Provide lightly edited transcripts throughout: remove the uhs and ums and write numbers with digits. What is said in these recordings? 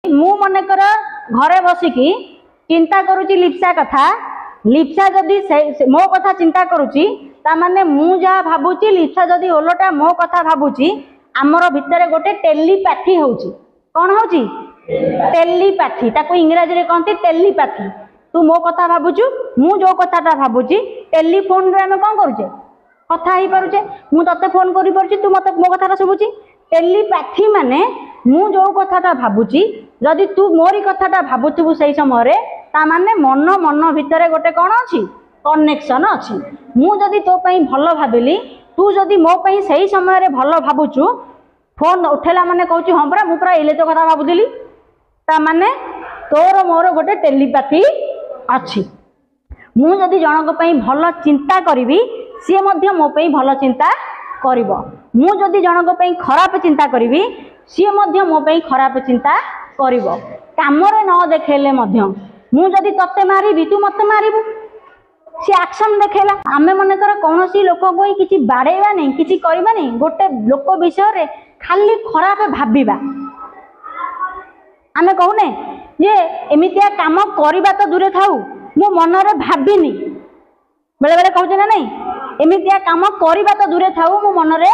मु मनकर घरे बसिकी चिंता करुची लिप्सा कथा लिप्सा जदि मो कथा चिंता करुची तामाने मु जहाँ भाबुची लिप्सा जदि ओलटा मो कथा भाबुची आमर भितर गोटे टेलीपैथी होउची। कौन होउची? टेलीपैथी। ताको इंग्रजी रे कहते टेलीपैथी। तू मो कथा भाबुचु मु जो कथाटा भाबुची टेलीफोन रे आमे कोन करूचे कथा ही पारुचे। मु तते फोन करि पारुची तू मते मो कथाटा सुबुची। टेलीपैथी माने मु जो कथाटा भाबुची जदि तू मोरी कथाटा भाबुथबु सही समय रे ता माने मन मन भितर गोटे कौन अछि कनेक्शन अछि। मु जदि तो पई भलो भाबिली तू जदि मो पई सही समय रे भलो भाबुचु फोन उठेला माने कहूची हां परा मु परा एले तो कथा भाबुदिली ता माने तोर मोर गोटे टेलीपैथी अछि। मु जदि जनक पई भलो चिंता करिवि सी मध्य मो पई भलो चिंता करिवो। मु जदि जनक पई खराब चिंता करिवि सी मध्य मो पई खराब चिंता करिवो। कामरे न देखेले मध्य मु जदि तते मारिबि तू मते मारिबु सी एक्शन देखेला। आमे मन कर कोनोसी लोक कोई किछि बाडेबा नै किछि करबा नै गोटे लोक विषय रे खाली खराब भाबिबा। आमे कहूने जे एमितिया काम करबा तो दूरे थाउ मु मन रे भाबिनी बेले बेले कहूचे ना नै एमितिया काम करबा तो दूरे थाउ मु मन रे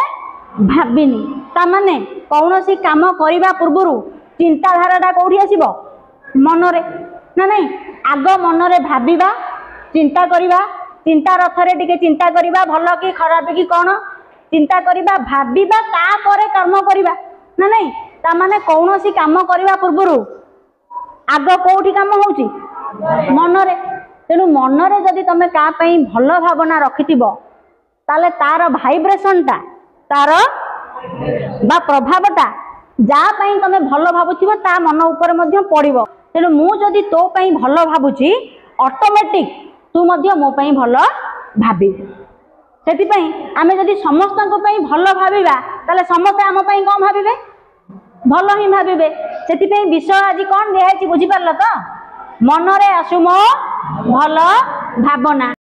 भाबिनी। ता माने कोनोसी काम करबा पूर्वरु चिंताधाराटा कौटी आसीबो मन रे ना नहीं। आग मन रे भाबिबा चिंता करिबा चिंता रथरे टिके चिंता करिबा भलो कि खराब कि कौन चिंता करिबा भाबिबा तापरे कर्म करिबा ना नहीं। ता माने कोनोसी काम करिबा पूर्वरु आग कोठी काम होउची मन रे। तेनु मन रे जदि तमे का पई भलो भावना रखितिबो ताले तार भाइब्रेशनटा तार बा प्रभावटा जा पई तमे भलो भाबुथिबो ता मन ऊपर मध्य पड़िबो। तेनु मु जदि तो पई भलो भाबुची ऑटोमेटिक तू मध्य मो पई भलो भाबी। सेति पई आमे जदि समस्त को पई भलो भाबिबा ताले समस्त आम पई कोन भाबिबे भलो ही भाबिबे। सेति पई विषय आज कोन देहाची बुझी पारलो तो मन रे आसु मो भलो भावना।